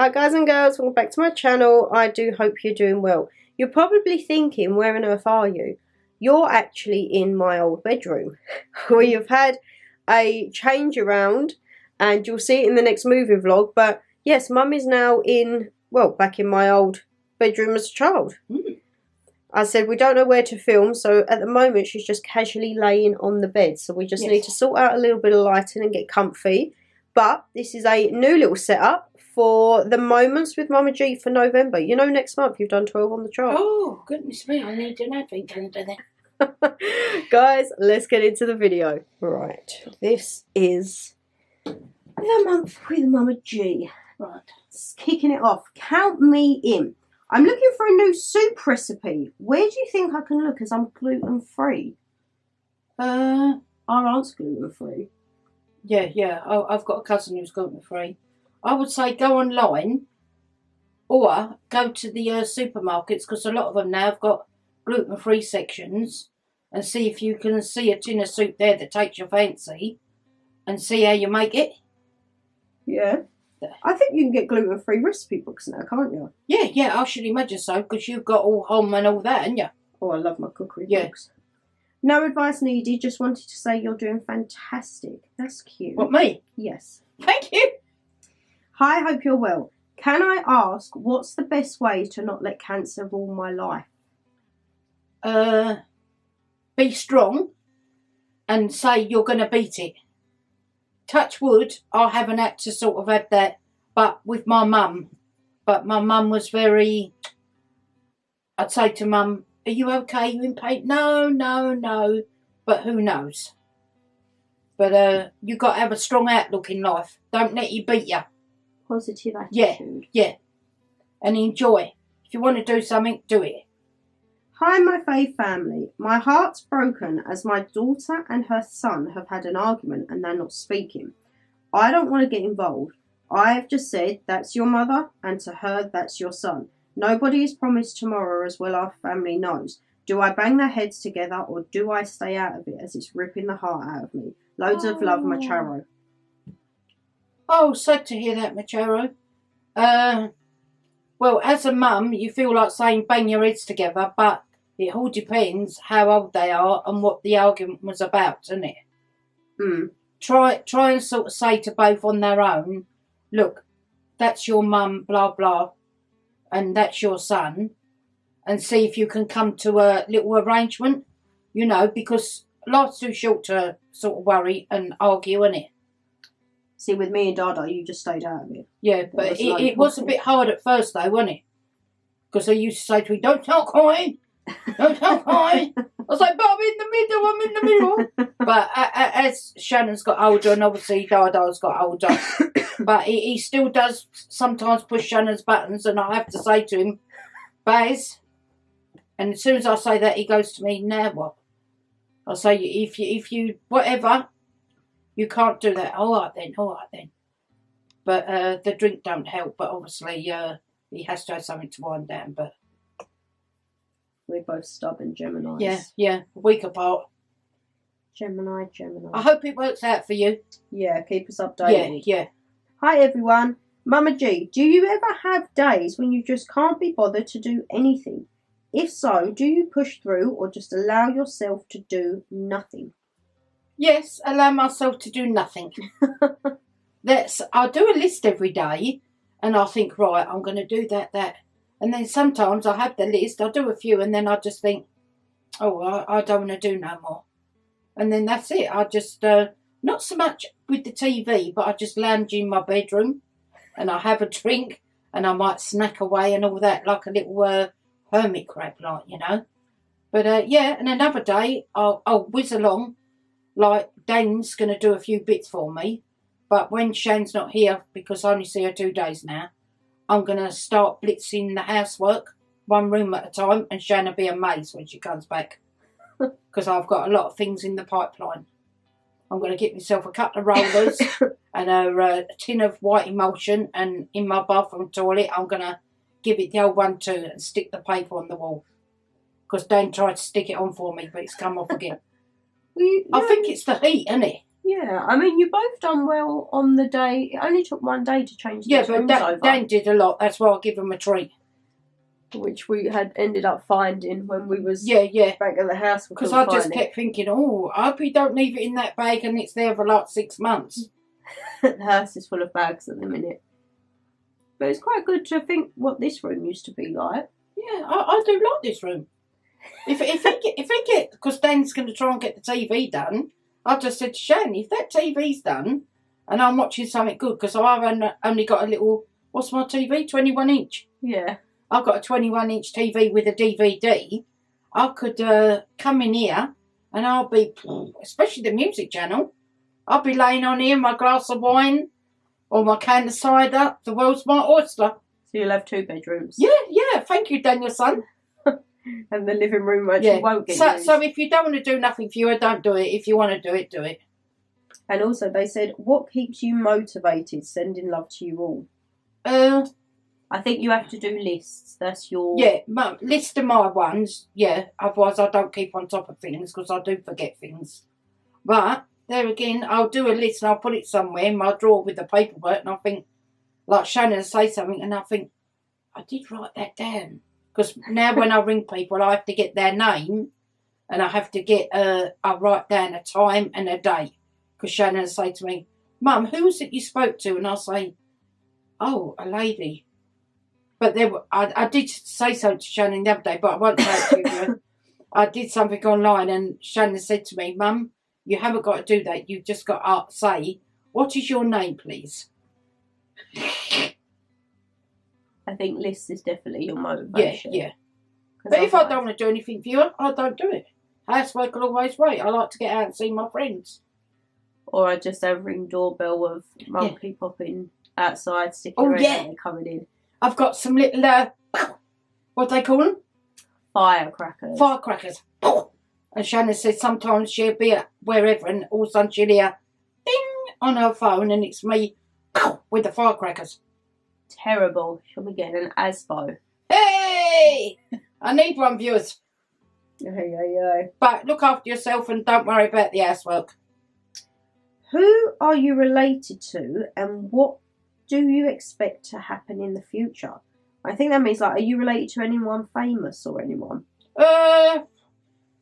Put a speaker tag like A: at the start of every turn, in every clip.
A: Hi guys and girls, welcome back to my channel. I do hope you're doing well. You're probably thinking, where on earth are you? You're actually in my old bedroom. We have had a change around and you'll see it in the next movie vlog. But yes, Mum is now in, well, back in my old bedroom as a child. I said we don't know where to film, so at the moment she's just casually laying on the bed. So we just need to sort out a little bit of lighting and get comfy. But this is a new little setup for the Moments with Mumma G for November. You know, next month you've done 12 on the chart.
B: Oh, goodness me, I need an advent calendar then.
A: Guys, let's get into the video. Right, this is the month with Mumma G.
B: Right.
A: It's kicking it off. Count me in. I'm looking for a new soup recipe. Where do you think I can look as I'm gluten-free? Our aunt's gluten-free.
B: Yeah. I've got a cousin who's gluten-free. I would say go online or go to the supermarkets, because a lot of them now have got gluten-free sections, and see if you can see a tin of soup there that takes your fancy and see how you make it.
A: Yeah. I think you can get gluten-free recipe books now, can't you?
B: Yeah, I should imagine so, because you've got all home and all that, haven't you?
A: Oh, I love my cookery books. No advice needed, just wanted to say you're doing fantastic. That's cute.
B: What, me?
A: Yes.
B: Thank you.
A: Hi, hope you're well. Can I ask, what's the best way to not let cancer rule my life?
B: Be strong and say you're going to beat it. Touch wood, I haven't had to sort of have that, but with my mum. But my mum was very, I'd say to Mum, are you okay? Are you in pain? No. But who knows? But you got to have a strong outlook in life. Don't let you beat you.
A: Positive attitude.
B: Yeah. And enjoy. If you want to do something, do it.
A: Hi, my fave family. My heart's broken as my daughter and her son have had an argument and they're not speaking. I don't want to get involved. I have just said, that's your mother, and to her, that's your son. Nobody is promised tomorrow, as well our family knows. Do I bang their heads together, or do I stay out of it as it's ripping the heart out of me? Loads of love, Macharo.
B: Oh, sad to hear that, Macharo. Well, as a mum, you feel like saying bang your heads together, but it all depends how old they are and what the argument was about, doesn't it? Try and sort of say to both on their own, look, that's your mum, blah, blah, and that's your son, and see if you can come to a little arrangement, you know, because life's too short to sort of worry and argue, isn't it?
A: See, with me and Dada, you just stayed out of it.
B: Yeah, but it was a bit hard at first, though, wasn't it? Because they used to say to me, don't start crying. Don't start crying. I was like, but I'm in the middle. But as Shannon's got older, and obviously Dada's got older, but he still does sometimes push Shannon's buttons, and I have to say to him, Baz, and as soon as I say that, he goes to me, now what? I say, if you, whatever, you can't do that. All right then. But the drink don't help, but obviously he has to have something to wind down, but
A: we're both stubborn Geminis.
B: Yeah, a week apart.
A: Gemini.
B: I hope it works out for you.
A: Yeah, keep us updated.
B: Yeah.
A: Hi everyone. Mumma G, do you ever have days when you just can't be bothered to do anything? If so, do you push through or just allow yourself to do nothing?
B: Yes, allow myself to do nothing. I do a list every day and I think, right, I'm going to do that. And then sometimes I have the list, I do a few, and then I just think, oh, I don't want to do no more. And then that's it. I just, not so much with the TV, but I just lounge in my bedroom and I have a drink and I might snack away and all that, like a little hermit crab, like, you know. But, yeah, and another day I'll whiz along, like Dan's going to do a few bits for me. But when Shan's not here, because I only see her 2 days now, I'm going to start blitzing the housework, one room at a time, and Shan will be amazed when she comes back. Because I've got a lot of things in the pipeline. I'm going to get myself a couple of rollers and a tin of white emulsion, and in my bathroom toilet I'm going to give it the old 1-2 and stick the paper on the wall. Because Dan tried to stick it on for me, but it's come off again. I think it's the heat, isn't it?
A: Yeah, I mean, you both done well on the day. It only took one day to change the rooms over.
B: Dan did a lot. That's why I'll give him a treat.
A: Which we had ended up finding when we was back at the house.
B: Because I just kept thinking, I hope you don't leave it in that bag and it's there for like 6 months.
A: The house is full of bags at the minute. But it's quite good to think what this room used to be like.
B: Yeah, I do like this room. If we get, because Dan's going to try and get the TV done, I just said to Shan, if that TV's done and I'm watching something good, because I've only got a little, what's my TV? 21 inch.
A: Yeah.
B: I've got a 21-inch TV with a DVD. I could come in here and I'll be, especially the music channel, I'll be laying on here, my glass of wine or my can of cider. The world's my oyster.
A: So you'll have 2 bedrooms.
B: Yeah. Thank you, Daniel-son.
A: And the living room actually won't get used.
B: So if you don't want to do nothing for you, don't do it. If you want to do it, do it.
A: And also they said, what keeps you motivated? Sending love to you all. I think you have to do lists. That's your...
B: Yeah, list of my ones. Yeah, otherwise I don't keep on top of things because I do forget things. But, there again, I'll do a list and I'll put it somewhere in my drawer with the paperwork and I think, like Shannon say something and I think, I did write that down. Because now when I ring people, I have to get their name and I have to get, I write down a time and a date. Because Shannon say to me, Mum, who was it you spoke to? And I'll say, oh, a lady. But I did say something to Shannon the other day, but I won't say it to you. I did something online and Shannon said to me, Mum, you haven't got to do that. You've just got to say, what is your name, please?
A: I think lists is definitely your motivation.
B: Yeah. But if I don't want to do anything for you, I don't do it. Housework will always wait. I like to get out and see my friends.
A: Or I just have a ring doorbell of monkey popping outside, sticking around and coming in.
B: I've got some little, what do they call them?
A: Firecrackers.
B: Firecrackers. And Shannon said sometimes she'll be at wherever and all of a sudden she'll hear ding on her phone and it's me with the firecrackers.
A: Terrible. She'll be getting an ASBO.
B: Hey! I need one, viewers.
A: Yeah.
B: But look after yourself and don't worry about the housework.
A: Who are you related to and what do you expect to happen in the future? I think that means, like, are you related to anyone famous or anyone?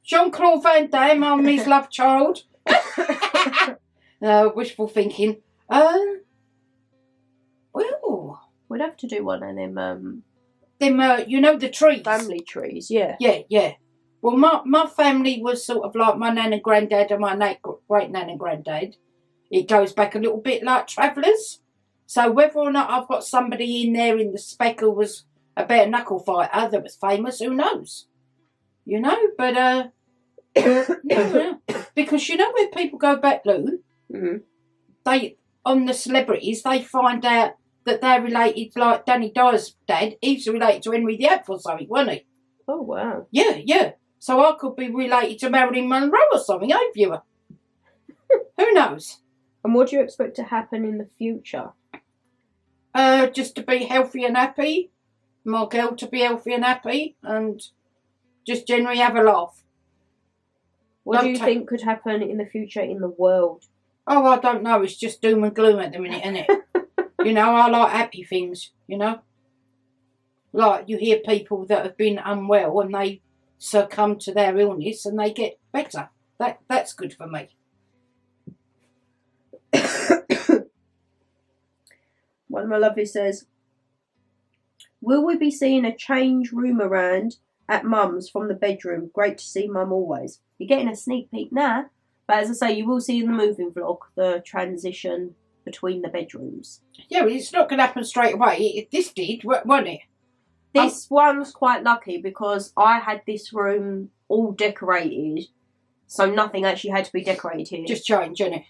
B: Jean-Claude Van Damme, I'm his love child. Wishful thinking. Well,
A: we'd have to do one of them.
B: You know, the trees.
A: Family trees, yeah.
B: Yeah. Well, my family was sort of like my nan and granddad and my great nan and granddad. It goes back a little bit like travellers. So whether or not I've got somebody in there in the spec who was a bare knuckle fighter that was famous, who knows? You know, but because you know when people go back, Lou, they on the celebrities they find out that they're related. Like Danny Dyer's dad, he's related to Henry VIII or something, wasn't he?
A: Oh wow!
B: Yeah. So I could be related to Marilyn Monroe or something, eh, viewer? Who knows?
A: And what do you expect to happen in the future?
B: Just to be healthy and happy. My girl to be healthy and happy and just generally have a laugh.
A: What do you think could happen in the future in the world?
B: Oh, I don't know. It's just doom and gloom at the minute, isn't it? You know, I like happy things, you know. Like you hear people that have been unwell and they succumb to their illness and they get better. That's good for me.
A: One of my lovely says, will we be seeing a change room around at Mum's from the bedroom? Great to see Mum always. You're getting a sneak peek now. But as I say, you will see in the moving vlog the transition between the bedrooms.
B: Yeah, well, it's not going to happen straight away. This did, wasn't it?
A: This one's quite lucky because I had this room all decorated. So nothing actually had to be decorated.
B: Just change, isn't it?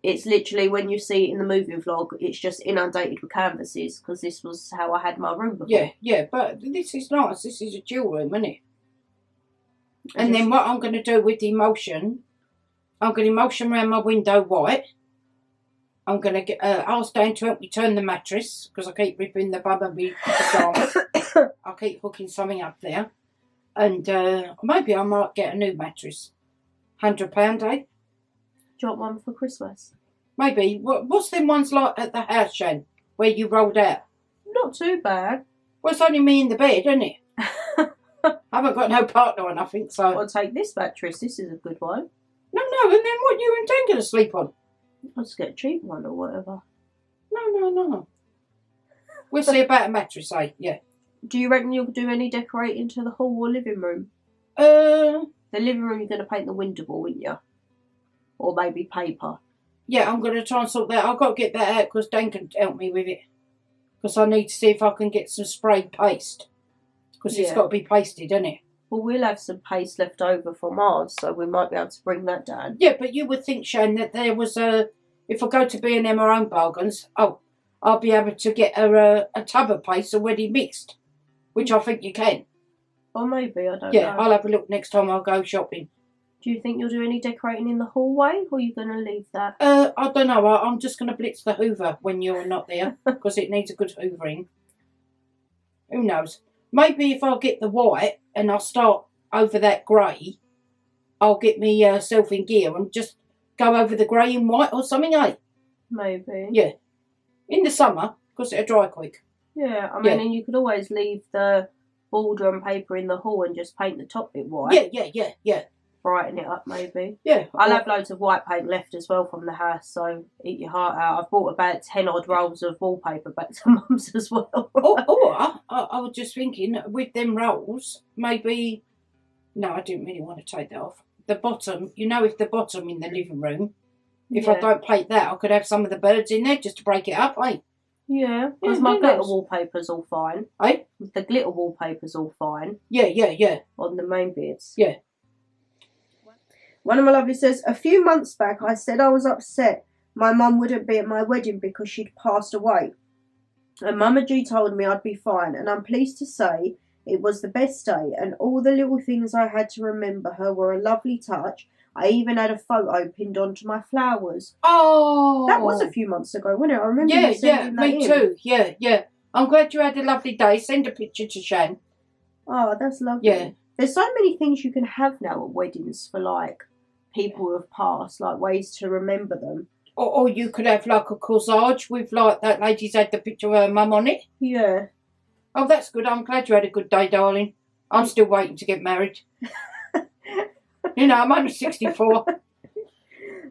A: It's literally, when you see it in the moving vlog, it's just inundated with canvases because this was how I had my room before.
B: Yeah, but this is nice. This is a dual room, isn't it? And then what I'm going to do with the emulsion, I'm going to emulsion around my window white. I'm going to ask Dan to help me turn the mattress because I keep ripping the bum of my pajamas. I'll keep hooking something up there. And maybe I might get a new mattress. £100, eh?
A: Do you want one for Christmas?
B: Maybe. What's them ones like at the house, Shan, where you rolled out?
A: Not too bad.
B: Well, it's only me in the bed, isn't it? I haven't got no partner or nothing, so...
A: I'll take this mattress. This is a good one.
B: No, and then what you and Dan going to sleep on?
A: I'll just get a cheap one or whatever.
B: No. We'll see about a mattress, eh? Yeah.
A: Do you reckon you'll do any decorating to the hall or living room?
B: The
A: living room, you're going to paint the window wall, wouldn't you? Or maybe paper.
B: Yeah, I'm going to try and sort that. I've got to get that out because Dan can help me with it. Because I need to see if I can get some sprayed paste. Because it's got to be pasted, isn't it?
A: Well, we'll have some paste left over from ours, so we might be able to bring that down.
B: Yeah, but you would think, Shan, that there was if I go to B&M or Home Bargains, I'll be able to get a tub of paste already mixed, which I think you can.
A: Or maybe, I don't know.
B: Yeah, I'll have a look next time I go shopping.
A: Do you think you'll do any decorating in the hallway, or are you going to leave that?
B: I don't know. I'm just going to blitz the Hoover when you're not there, because it needs a good hoovering. Who knows? Maybe if I get the white and I'll start over that grey, I'll get me self in gear and just go over the grey and white or something, eh?
A: Maybe.
B: Yeah. In the summer, because it'll dry quick.
A: Yeah, I mean, and you could always leave the border and paper in the hall and just paint the top bit white.
B: Yeah.
A: Brighten it up, maybe.
B: Yeah.
A: I'll have loads of white paint left as well from the house, so eat your heart out. I've bought about 10 odd rolls of wallpaper back to Mum's as well.
B: I was just thinking, with them rolls, maybe... No, I didn't really want to take that off. The bottom, if the bottom in the living room, if I don't paint that, I could have some of the birds in there just to break it up, eh?
A: Yeah, because my glitter wallpaper's all fine.
B: Eh?
A: The glitter wallpaper's all fine.
B: Yeah.
A: On the main bits.
B: Yeah.
A: One of my lovely says, a few months back I said I was upset my mum wouldn't be at my wedding because she'd passed away. And Mumma G told me I'd be fine, and I'm pleased to say it was the best day, and all the little things I had to remember her were a lovely touch. I even had a photo pinned onto my flowers.
B: Oh!
A: That was a few months ago, wasn't it? I remember you sending that in.
B: Me too. Yeah. I'm glad you had a lovely day. Send a picture to Shan.
A: Oh, that's lovely.
B: Yeah.
A: There's so many things you can have now at weddings for, like, people who have passed, like ways to remember them.
B: Or you could have like a corsage with like that lady's had the picture of her mum on it.
A: Yeah.
B: Oh, that's good. I'm glad you had a good day, darling. I'm still waiting to get married. I'm only 64.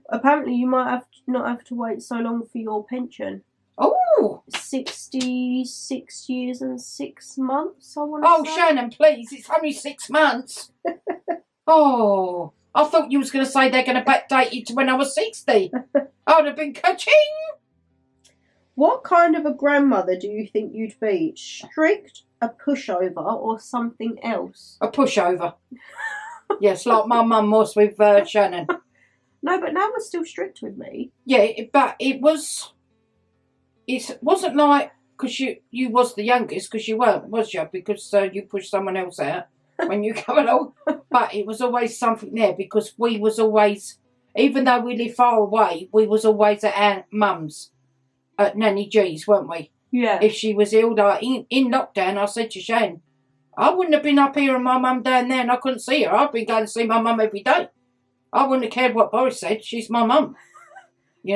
A: Apparently you might not have to wait so long for your pension.
B: Oh!
A: 66 years and 6 months, I want to say.
B: Oh, Shannon, please. It's only 6 months. Oh... I thought you was going to say they're going to backdate you to when I was 60. I would have been ka-ching.
A: What kind of a grandmother do you think you'd be? Strict, a pushover, or something else?
B: A pushover. Yes, like my mum was with Shannon.
A: No, but Nan was still strict with me.
B: Yeah, but it wasn't like, because you was the youngest, because you weren't, was you? Because you pushed someone else out when you come along. But it was always something there, because we was always, even though we lived far away, we was always at our mum's, at Nanny G's, weren't we?
A: Yeah.
B: If she was ill, like in lockdown, I said to Shane, I wouldn't have been up here and my mum down there and I couldn't see her. I'd been going to see my mum every day. I wouldn't have cared what Boris said. She's my mum. We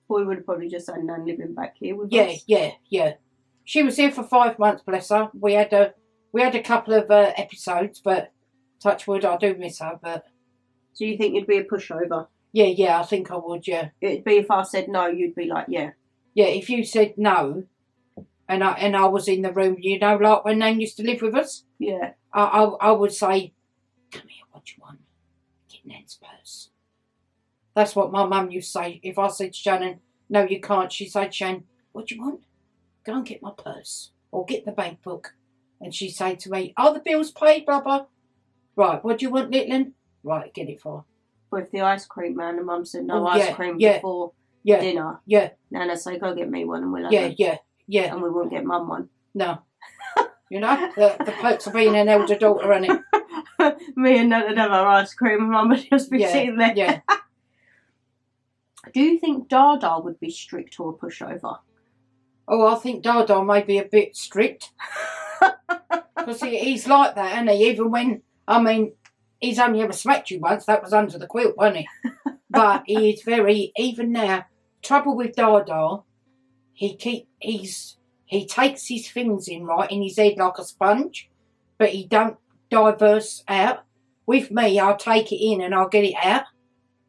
A: would have probably just had Nan living back here with us.
B: Yeah. She was here for 5 months, bless her. We had a couple of episodes, but touch wood, I do miss her. But
A: so you think you'd be a pushover?
B: Yeah, I think I would. Yeah,
A: it'd be if I said no, you'd be like, yeah.
B: Yeah, if you said no, and I was in the room, like when Nan used to live with us.
A: Yeah,
B: I would say, come here, what do you want? Get Nan's purse. That's what my mum used to say. If I said to Shannon, no, you can't, she'd say, Shan, what do you want? Go and get my purse or get the bank book. And she'd say to me, are the bills paid, Bubba? Right, what do you want, little un? Right, get it for.
A: With the ice cream man, and Mum said no ice cream before dinner.
B: Yeah.
A: Nana say, go get me one and we'll have
B: one. Yeah.
A: And we won't get Mum one.
B: No. The perks of being an elder daughter, innit?
A: Me and Nana would have our ice cream and Mum would just be sitting there.
B: Yeah.
A: Do you think Dada would be strict or a pushover?
B: Oh, I think Dada may be a bit strict. Because he's like that, isn't he? Even when, he's only ever smacked you once. That was under the quilt, wasn't he? But he is very, even now, trouble with Dada, he takes his things in right in his head like a sponge, but he don't diverse out. With me, I'll take it in and I'll get it out.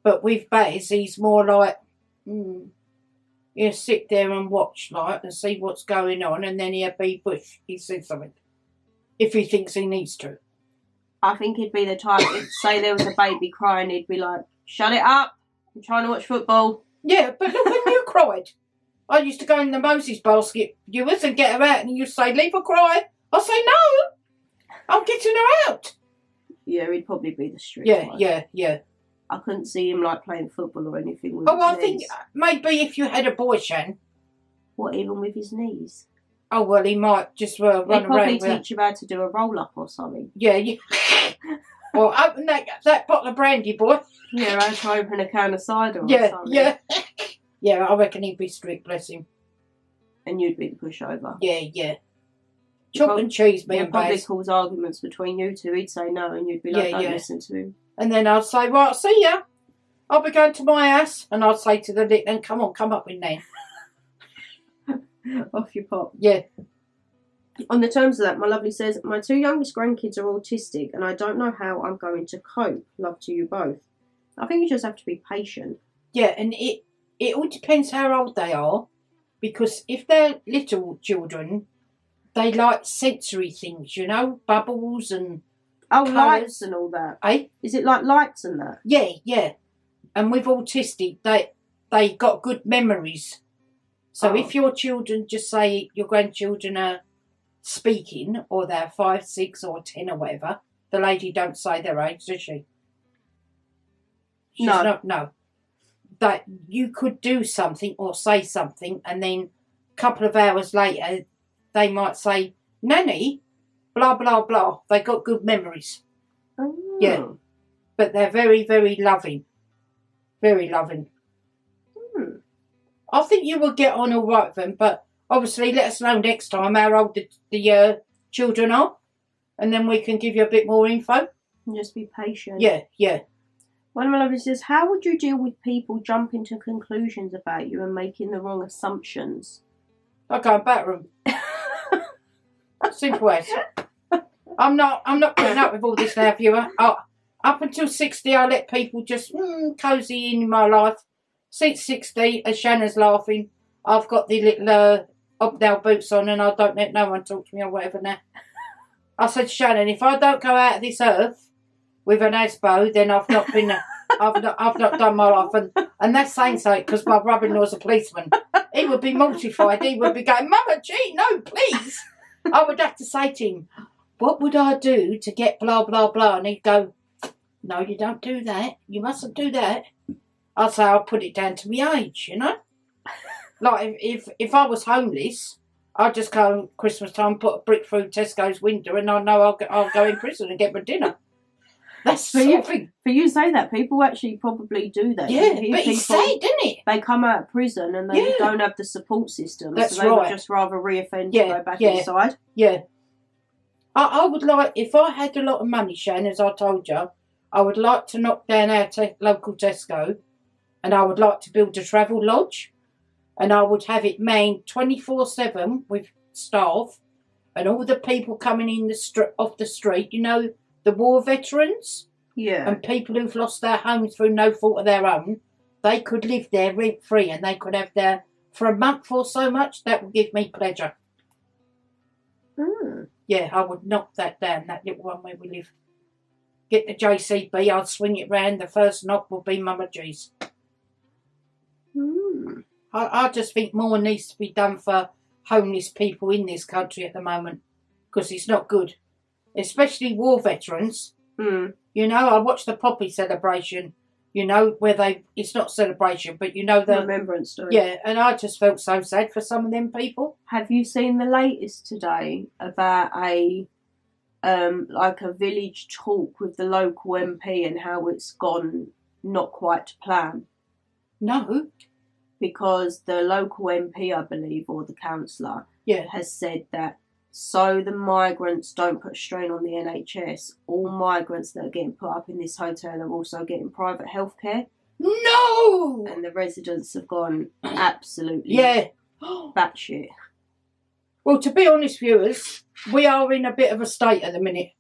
B: But with Baz, he's more like, he'll sit there and watch, like, and see what's going on, and then he'll be bush. He said something. If he thinks he needs to.
A: I think he'd be the type, if, say there was a baby crying, he'd be like, shut it up, I'm trying to watch football.
B: Yeah, but look, when you cried, I used to go in the Moses basket, viewers, and get her out, and you'd say, leave her cry. I'll say, no, I'm getting her out.
A: Yeah, he'd probably be the strict one.
B: Yeah.
A: I couldn't see him, like, playing football or anything with
B: Oh,
A: his
B: I
A: knees.
B: think maybe if you had a boy, Shan.
A: What, even with his knees?
B: Oh, well, he might just run around.
A: He'd probably teach him how to do a roll-up or something.
B: Yeah. Well, open that bottle of brandy, boy.
A: Yeah, how to open a can of cider or something.
B: Yeah. Yeah, I reckon he'd be strict, bless him.
A: And you'd be the pushover.
B: Yeah. Chalk and cheese, me and
A: probably
B: Baz.
A: cause arguments between you two. He'd say no, and you'd be like, don't listen to him.
B: And then I'd say, right, see ya. I'll be going to my house. And I'd say to the little, and come up with me.
A: Off you pop.
B: Yeah.
A: On the terms of that, my lovely says, my 2 youngest grandkids are autistic and I don't know how I'm going to cope. Love to you both. I think you just have to be patient.
B: Yeah, and it all depends how old they are. Because if they're little children, they like sensory things, you know, bubbles and
A: Oh,
B: colours.
A: lights and all that.
B: Eh?
A: Is it like lights and that?
B: Yeah. And with autistic, they got good memories. So if your children, just say your grandchildren are speaking, or they're 5, 6 or 10 or whatever, the lady don't say their age, does she? She's no. That you could do something or say something, and then a couple of hours later, they might say, Nanny, blah, blah, blah. They got good memories.
A: Oh.
B: Yeah. But they're very, very loving. Very loving. I think you will get on all right with them, but obviously let us know next time how old the children are, and then we can give you a bit more info.
A: And just be patient.
B: Yeah.
A: One of my lovely says, how would you deal with people jumping to conclusions about you and making the wrong assumptions?
B: I go and batter them. Simple as. I'm not putting up with all this now, viewer. Up until 60, I let people just cosy in my life. Since 60, as Shannon's laughing, I've got the little hobnail boots on, and I don't let no one talk to me or whatever now. I said, Shannon, if I don't go out of this earth with an asbo, then I've not been. I've not done my life, and that's saying so because my brother-in-law's a policeman. He would be mortified. He would be going, Mumma G, no, please. I would have to say to him, what would I do to get blah blah blah? And he'd go, no, you don't do that. You mustn't do that. I'd say I'll put it down to my age, you know. Like if I was homeless, I'd just go Christmas time, put a brick through Tesco's window, and I know I'll go in prison and get my dinner. That's the sort of thing.
A: For you say that, people actually probably do that.
B: Yeah, but it's sad, isn't it?
A: They come out of prison and they don't have the support system.
B: That's
A: so they
B: right.
A: would just rather reoffend and go back inside.
B: Yeah. I would like, if I had a lot of money, Shan, as I told you, I would like to knock down our local Tesco, and I would like to build a travel lodge, and I would have it manned 24/7 with staff, and all the people coming in off the street, you know, the war veterans, and people who've lost their homes through no fault of their own, they could live there rent-free, and they could have their, for a month or so much, that would give me pleasure. Yeah, I would knock that down, that little one where we live. Get the JCB, I'd swing it round, the first knock would be Mumma G's. I just think more needs to be done for homeless people in this country at the moment, because it's not good. Especially war veterans. You know, I watched the Poppy celebration, you know, where it's not celebration, but you know the
A: Remembrance Day.
B: Yeah, and I just felt so sad for some of them people.
A: Have you seen the latest today about a village talk with the local MP and how it's gone not quite to plan?
B: No.
A: Because the local MP, I believe, or the councillor, has said that so the migrants don't put strain on the NHS, all migrants that are getting put up in this hotel are also getting private healthcare.
B: No!
A: And the residents have gone absolutely batshit.
B: Well, to be honest, viewers, we are in a bit of a state at the minute.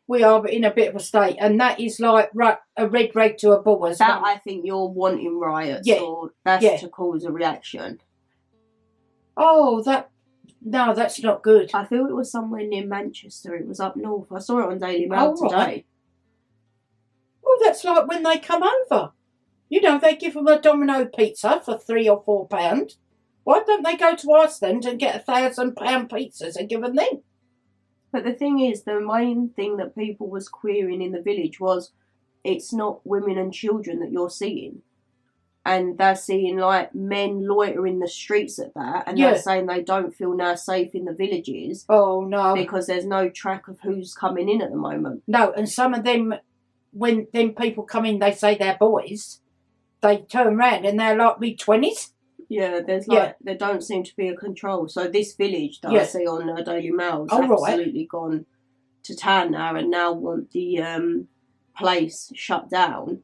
B: We are in a bit of a state, and that is like a red rag to a bull.
A: That I think you're wanting riots, or that's to cause a reaction.
B: Oh, no, that's not good.
A: I feel it was somewhere near Manchester. It was up north. I saw it on Daily Mail today. Right.
B: Well, that's like when they come over. You know, they give them a Domino pizza for £3 or £4. Why don't they go to Iceland and get £1,000 pizzas and give them them?
A: But the thing is, the main thing that people was querying in the village was it's not women and children that you're seeing. And they're seeing, like, men loiter in the streets at that. And they're saying they don't feel now safe in the villages.
B: Oh, no.
A: Because there's no track of who's coming in at the moment.
B: No, and some of them, when them people come in, they say they're boys. They turn round and they're like mid-20s.
A: Yeah, there's like, there don't seem to be a control. So this village that I see on Daily Mail has absolutely gone to town now and now want the place shut down.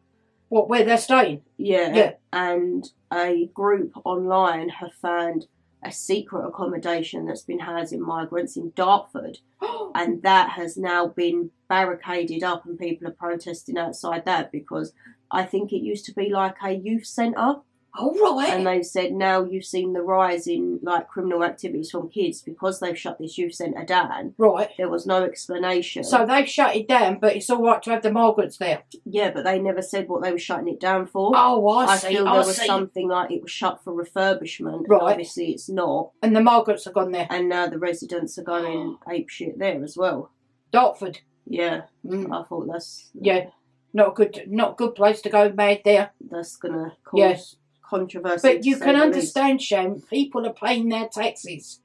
B: What, where they're staying?
A: Yeah. And a group online have found a secret accommodation that's been housing migrants in Dartford. And that has now been barricaded up and people are protesting outside that because I think it used to be like a youth centre.
B: Oh, right.
A: And they've said now you've seen the rise in, like, criminal activities from kids because they've shut this youth centre down.
B: Right.
A: There was no explanation.
B: So they've shut it down, but it's all right to have the migrants there.
A: Yeah, but they never said what they were shutting it down for.
B: Oh, I see.
A: I feel there was something like it was shut for refurbishment.
B: Right.
A: Obviously it's not.
B: And the migrants have gone there.
A: And now the residents are going apeshit there as well.
B: Dartford.
A: Yeah. I thought that's...
B: Yeah. Not a good place to go mad there.
A: That's going to cause... controversy.
B: But you can understand, Shan, people are paying their taxes.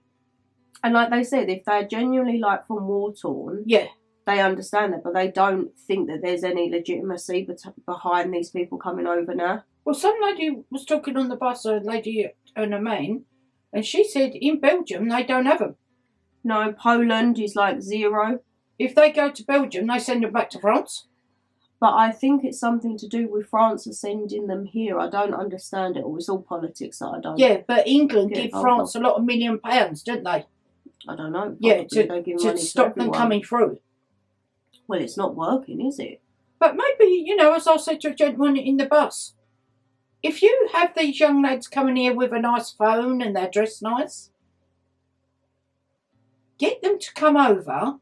A: And like they said, if they're genuinely like from war-torn, they understand that, but they don't think that there's any legitimacy behind these people coming over now.
B: Well, some lady was talking on the bus, a lady and a man, and she said in Belgium they don't have them.
A: No, Poland is like 0.
B: If they go to Belgium, they send them back to France.
A: But I think it's something to do with France sending them here. I don't understand it all. It's all politics that I don't.
B: Yeah, but England give France a lot of £1 million, don't they?
A: I don't know.
B: Yeah, to stop them coming through.
A: Well, it's not working, is it?
B: But maybe, you know, as I said to a gentleman in the bus, if you have these young lads coming here with a nice phone and they're dressed nice, get them to come over.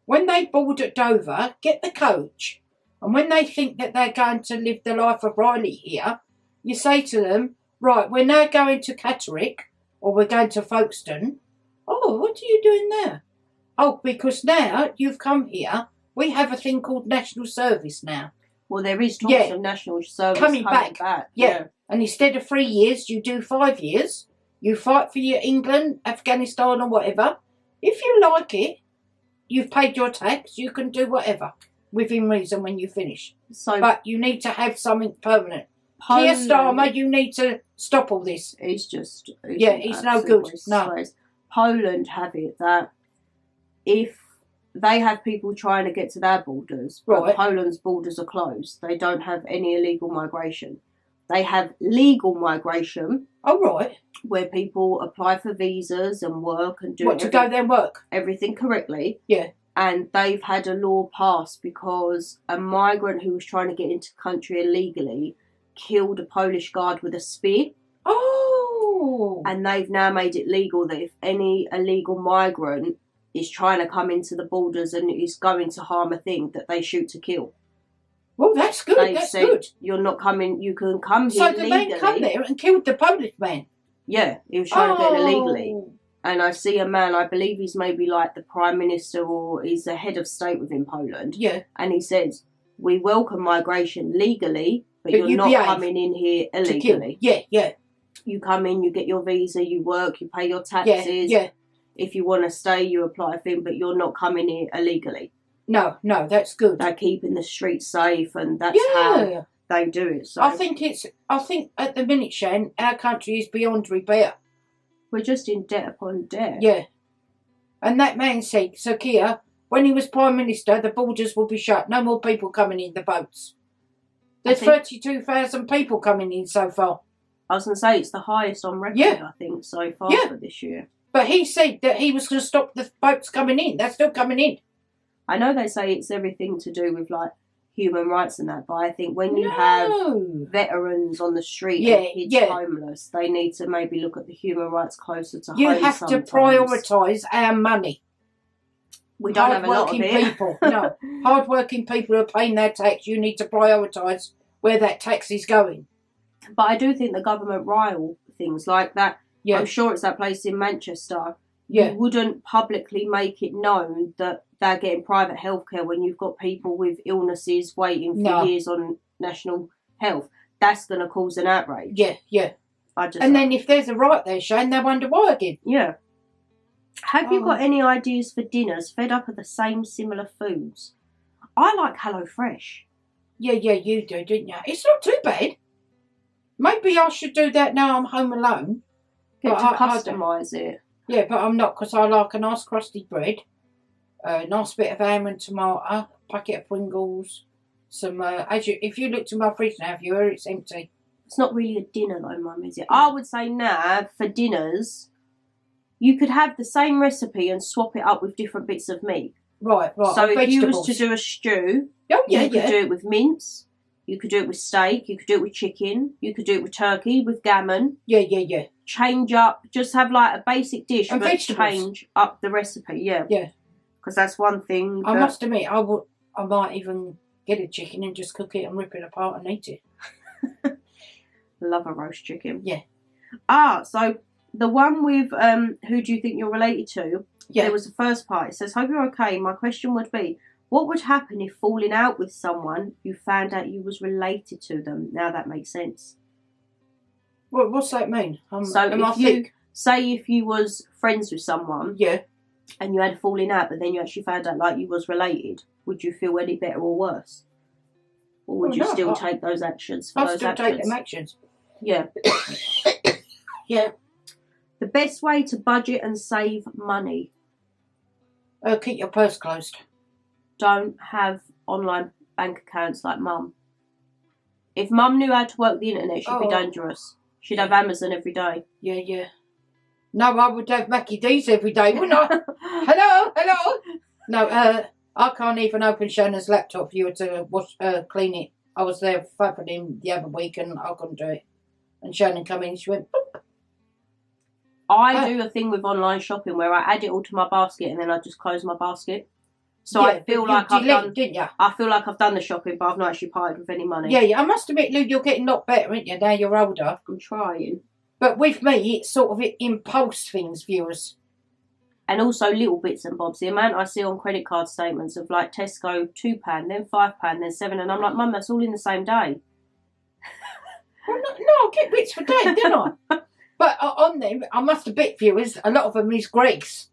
B: When they board at Dover, get the coach. And when they think that they're going to live the life of Riley here, you say to them, right, we're now going to Catterick, or we're going to Folkestone. Oh, what are you doing there? Oh, because now you've come here, we have a thing called national service now.
A: Well, there is talks of national service coming back.
B: Yeah. And instead of 3 years, you do 5 years. You fight for your England, Afghanistan or whatever. If you like it, you've paid your tax, you can do whatever. Within reason when you finish. But you need to have something permanent. Keir Starmer, you need to stop all this.
A: It's
B: no good. No.
A: Poland have it that if they have people trying to get to their borders, but Poland's borders are closed, they don't have any illegal migration. They have legal migration.
B: Oh, right.
A: Where people apply for visas and work and do
B: to go there and work?
A: Everything correctly.
B: Yeah.
A: And they've had a law passed because a migrant who was trying to get into the country illegally killed a Polish guard with a spear.
B: Oh!
A: And they've now made it legal that if any illegal migrant is trying to come into the borders and is going to harm a thing, that they shoot to kill.
B: Well, that's good. That's good.
A: You're not coming, you can come here legally.
B: So the man come there and killed the Polish man?
A: Yeah, he was trying to get illegally. And I see a man, I believe he's maybe like the Prime Minister or he's the head of state within Poland.
B: Yeah.
A: And he says, we welcome migration legally, but you're not coming in here illegally.
B: Yeah.
A: You come in, you get your visa, you work, you pay your taxes.
B: Yeah.
A: If you want to stay, you apply for it, but you're not coming here illegally.
B: No, that's good.
A: They're keeping the streets safe and that's how they do it. So
B: I think at the minute, Shan, our country is beyond repair.
A: We're just in debt upon debt.
B: Yeah. And that man said, Sir Keir, when he was Prime Minister, the borders will be shut. No more people coming in the boats. There's 32,000 people coming in so far.
A: I was going to say it's the highest on record, I think, so far for this year.
B: But he said that he was going to stop the boats coming in. They're still coming in.
A: I know they say it's everything to do with, like, human rights and that, but I think when you have veterans on the street and kids homeless, they need to maybe look at the human rights closer to home.
B: You have to prioritise our money.
A: We don't have a lot of it.
B: People, no. Hard-working people who are paying their tax, you need to prioritise where that tax is going.
A: But I do think the government rile things like that, I'm sure it's that place in Manchester, you wouldn't publicly make it known that they're getting private healthcare when you've got people with illnesses waiting for years on national health. That's going to cause an outrage.
B: Yeah. Then if there's a right there, Shane, they wonder why again.
A: Yeah. Have you got any ideas for dinners fed up of the same similar foods? I like HelloFresh.
B: Yeah, you do, didn't you? It's not too bad. Maybe I should do that now I'm home alone.
A: Get to customise it.
B: Yeah, but I'm not, because I like a nice crusty bread, a nice bit of ham and tomato, a packet of Pringles, some, if you look to my fridge now, viewer, it's empty.
A: It's not really a dinner though, Mum, is it? I would say now, for dinners, you could have the same recipe and swap it up with different bits of meat.
B: Right.
A: So if you was to do a stew, you could do it with mince. You could do it with steak. You could do it with chicken. You could do it with turkey, with gammon.
B: Yeah.
A: Change up. Just have like a basic dish,
B: and
A: but
B: vegetables.
A: Change up the recipe. Yeah. Because that's one thing.
B: I must admit, I might even get a chicken and just cook it and rip it apart and eat it.
A: Love a roast chicken.
B: Yeah.
A: So the one with who do you think you're related to? Yeah. There was the first part. It says, hope you're okay. My question would be, what would happen if falling out with someone you found out you was related to them? Now that makes sense.
B: What's that mean?
A: If you was friends with someone, and you had a falling out, but then you actually found out like you was related, would you feel any better or worse? Or would you still take those actions?
B: I'd still take them actions.
A: Yeah.
B: Yeah.
A: The best way to budget and save money.
B: Keep your purse closed.
A: Don't have online bank accounts like Mum. If Mum knew how to work the internet, she'd be dangerous. She'd have Amazon every day.
B: Yeah. No, I would have Mackie D's every day, wouldn't I? Hello. No, I can't even open Shannon's laptop for you to clean it. I was there fapping him the other week and I couldn't do it. And Shannon come in, she went, boop.
A: I do a thing with online shopping where I add it all to my basket and then I just close my basket. So I feel like I've done, didn't you? I feel like I've done the shopping, but I've not actually parted with any money.
B: Yeah. I must admit, Lou, you're getting a lot better, aren't you? Now you're older.
A: I'm trying.
B: But with me, it's sort of impulse things, viewers.
A: And also little bits and bobs. The amount I see on credit card statements of like Tesco £2, then £5, then £7, and I'm like, Mum, that's all in the same day.
B: Well, no, I get bits for day, don't I? But on them, I must admit, viewers, a lot of them is Greg's.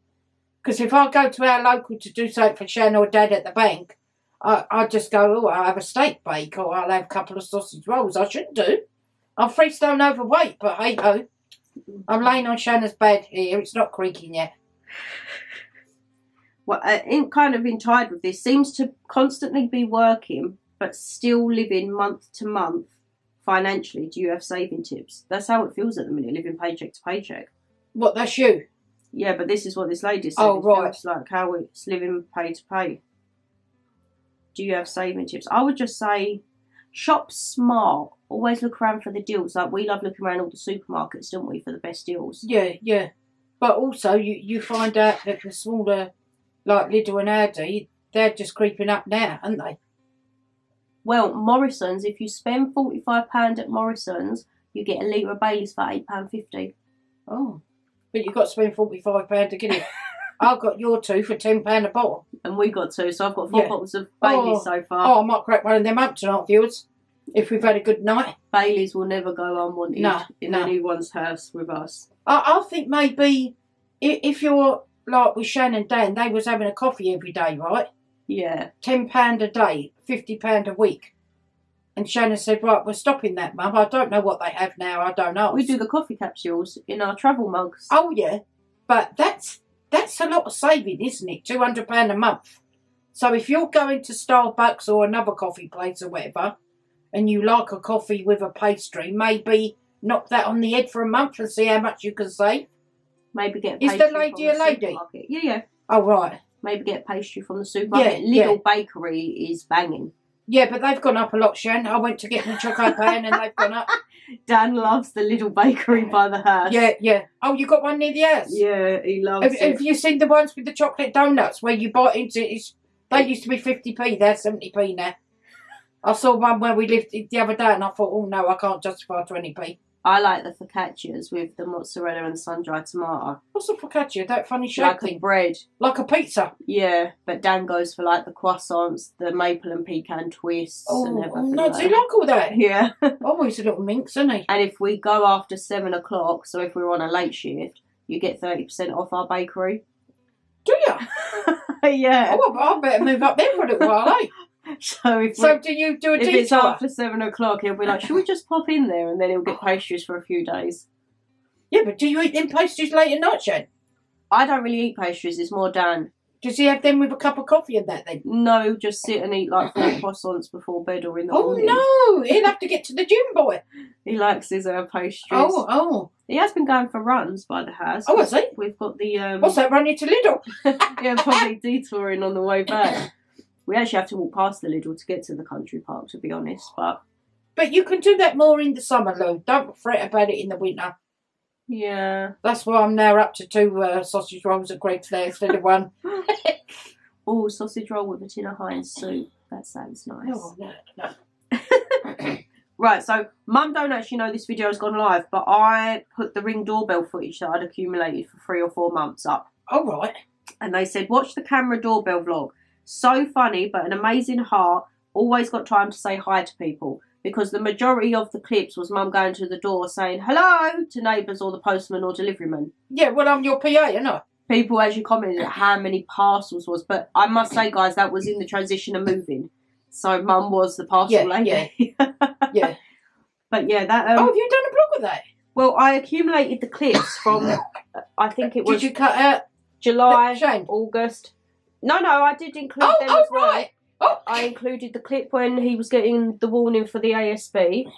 B: Because if I go to our local to do something for Shan or Dad at the bank, I just go, I'll have a steak bake or I'll have a couple of sausage rolls. I shouldn't do. I'm 3 stone overweight, but hey-ho. I'm laying on Shannon's bed here. It's not creaking yet.
A: Well, kind of in tide with this, seems to constantly be working, but still living month to month financially. Do you have saving tips? That's how it feels at the minute, living paycheck to paycheck.
B: What, that's you?
A: Yeah, but this is what this lady said.
B: Oh, right.
A: It's like how it's living pay to pay. Do you have saving tips? I would just say shop smart. Always look around for the deals. Like we love looking around all the supermarkets, don't we, for the best deals?
B: Yeah. But also you find out that the smaller, like Lidl and Aldi, they're just creeping up now, aren't they?
A: Well, Morrison's, if you spend £45 at Morrison's, you get a litre of Baileys for £8.50.
B: Oh. But you've got to spend £45 to get it. I've got your 2 for £10 a bottle.
A: And we got 2, so I've got 4 bottles of Baileys so far.
B: Oh, I might crack one of them up tonight, viewers, if we've had a good night.
A: Baileys will never go unwanted in anyone's house with us.
B: I think maybe if you're like with Shan and Dan, they was having a coffee every day, right?
A: Yeah.
B: £10 a day, £50 a week. And Shannon said, right, we're stopping that, Mum. I don't know what they have now. I don't know.
A: We do the coffee capsules in our travel mugs.
B: Oh, yeah. But that's a lot of saving, isn't it? £200 a month. So if you're going to Starbucks or another coffee place or whatever, and you like a coffee with a pastry, maybe knock that on the head for a month and see how much you can save.
A: Maybe get
B: Is the lady a lady?
A: Supermarket. Yeah.
B: Oh, right.
A: Maybe get pastry from the supermarket. Little Bakery is banging.
B: Yeah, but they've gone up a lot, Shan. I went to get my chocolate pan and they've gone up.
A: Dan loves the little bakery by the house.
B: Yeah. Oh, you got one near the house?
A: Yeah, he loves it.
B: Have you seen the ones with the chocolate donuts where you bite into it? They used to be 50p, they're 70p now. I saw one where we lived the other day and I thought, oh no, I can't justify 20p.
A: I like the focaccias with the mozzarella and sun-dried tomato.
B: What's a focaccia? That funny shape
A: Like
B: thing?
A: a bread.
B: Like a pizza?
A: Yeah, but Dan goes for like the croissants, the maple and pecan twists and everything.
B: No, do you like all that?
A: Yeah.
B: Oh, he's a little minx, isn't he?
A: And if we go after 7 o'clock, so if we're on a late shift, you get 30% off our bakery.
B: Do you?
A: Yeah.
B: Oh, I better move up there for a little while, eh?
A: So
B: do you do a detour?
A: If it's after 7 o'clock, he'll be like, should we just pop in there? And then he'll get pastries for a few days.
B: Yeah, but do you eat them pastries late at night, Shane?
A: I don't really eat pastries, it's more Dan.
B: Does he have them with a cup of coffee and that then?
A: No, just sit and eat like 4 croissants before bed or in the morning.
B: Oh no, he'll have to get to the gym, boy.
A: He likes his pastries.
B: Oh.
A: He has been going for runs by the house.
B: Oh, has he?
A: We've got the...
B: What's that, running to Lidl?
A: Yeah, probably detouring on the way back. We actually have to walk past the Lidl to get to the country park, to be honest,
B: But you can do that more in the summer, Lou. Don't fret about it in the winter.
A: Yeah.
B: That's why I'm now up to 2 sausage rolls at Greg's there instead of 1.
A: Oh, sausage roll with a tin of Heinz soup. That sounds nice.
B: Oh, no.
A: Right, so Mum don't actually know this video has gone live, but I put the Ring doorbell footage that I'd accumulated for 3 or 4 months up.
B: Oh, right.
A: And they said, watch the camera doorbell vlog. So funny, but an amazing heart. Always got time to say hi to people. Because the majority of the clips was Mum going to the door saying hello to neighbours or the postman or deliveryman.
B: Yeah, well, I'm your PA, ain't I?
A: People actually commented how many parcels was. But I must say, guys, that was in the transition of moving. So Mum was the parcel lady.
B: Yeah.
A: But yeah, that...
B: have you done a blog of that?
A: Well, I accumulated the clips from, I think it was...
B: Did you cut out...
A: July, August... No, I did include them as well.
B: Right. Oh.
A: I included the clip when he was getting the warning for the ASB.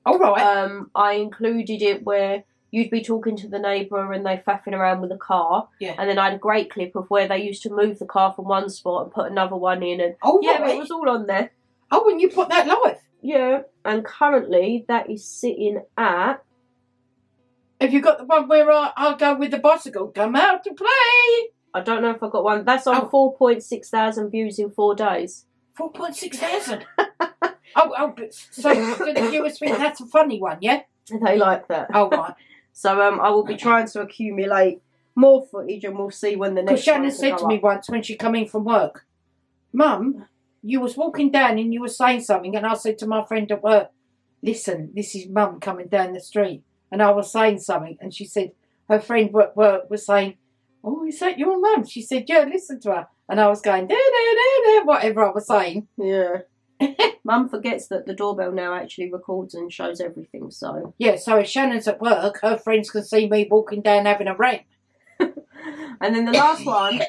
B: Oh, right.
A: I included it where you'd be talking to the neighbour and they faffing around with a car.
B: Yeah.
A: And then I had a great clip of where they used to move the car from one spot and put another one in. And
B: right.
A: It was all on there.
B: Oh, and you put that live?
A: Yeah. And currently that is sitting at...
B: Have you got the one where I'll go with the bicycle? Come out to play!
A: I don't know if I got one. That's on 4.6 thousand views in 4 days.
B: 4.6 thousand? So the viewers think that's a funny one, yeah?
A: They like that.
B: Oh, right.
A: So I will be trying to accumulate more footage and we'll see when the next
B: Because Shannon said to me once when she come in from work, Mum, you was walking down and you were saying something, and I said to my friend at work, listen, this is Mum coming down the street. And I was saying something, and she said her friend at work was saying, oh, is that your mum? She said, yeah, listen to her. And I was going, whatever I was saying.
A: Yeah. Mum forgets that the doorbell now actually records and shows everything, so...
B: Yeah, so if Shannon's at work, her friends can see me walking down having a rant.
A: And then the last one,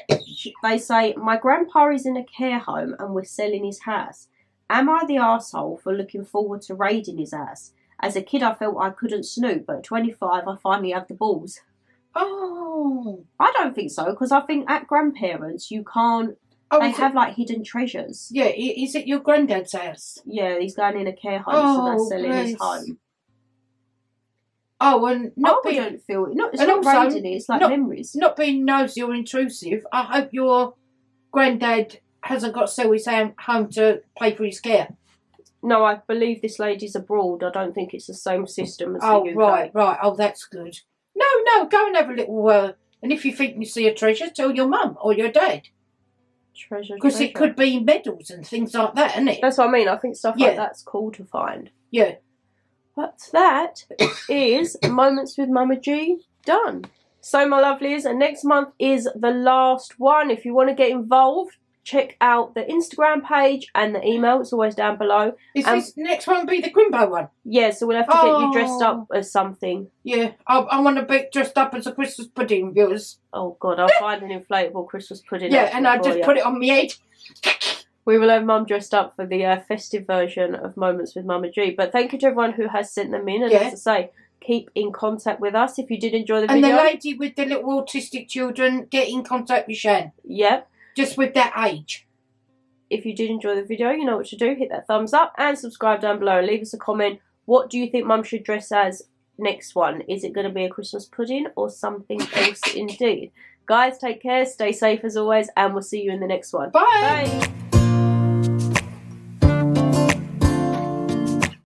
A: they say, my grandpa is in a care home and we're selling his house. Am I the arsehole for looking forward to raiding his house? As a kid, I felt I couldn't snoop, but at 25, I finally have the balls.
B: Oh.
A: I don't think so, because I think at grandparents, you can't... they have, like, hidden treasures.
B: Yeah, is it your granddad's house?
A: Yeah, he's going in a care home, so they're selling his home.
B: Oh, and
A: not being... I don't feel... It's not raiding it, it's like memories.
B: Not being nosy or intrusive, I hope your granddad hasn't got to sell his home to pay for his care.
A: No, I believe this lady's abroad. I don't think it's the same system as the UK.
B: Oh, right. Oh, that's good. No, go and have a little... and if you think you see a treasure, tell your mum or your dad.
A: Treasure.
B: Because it could be medals and things like that, isn't it?
A: That's what I mean. I think stuff like that's cool to find.
B: Yeah.
A: But that is Moments with Mumma G done. So, my lovelies, and next month is the last one. If you want to get involved, check out the Instagram page and the email. It's always down below.
B: Is this next one be the Grimbo one?
A: Yeah, so we'll have to get you dressed up as something.
B: Yeah, I want to be dressed up as a Christmas pudding, viewers.
A: Oh, God, I'll find an inflatable Christmas pudding.
B: Yeah, and I just put it on my head.
A: We will have Mum dressed up for the festive version of Moments with Mumma G. But thank you to everyone who has sent them in. And as I say, keep in contact with us if you did enjoy the video.
B: And the lady with the little autistic children, get in contact with Shan.
A: Yep.
B: Just with that age.
A: If you did enjoy the video, you know what to do. Hit that thumbs up and subscribe down below. And leave us a comment. What do you think Mum should dress as next one? Is it going to be a Christmas pudding or something else indeed? Guys, take care. Stay safe as always. And we'll see you in the next one.
B: Bye.
A: Bye.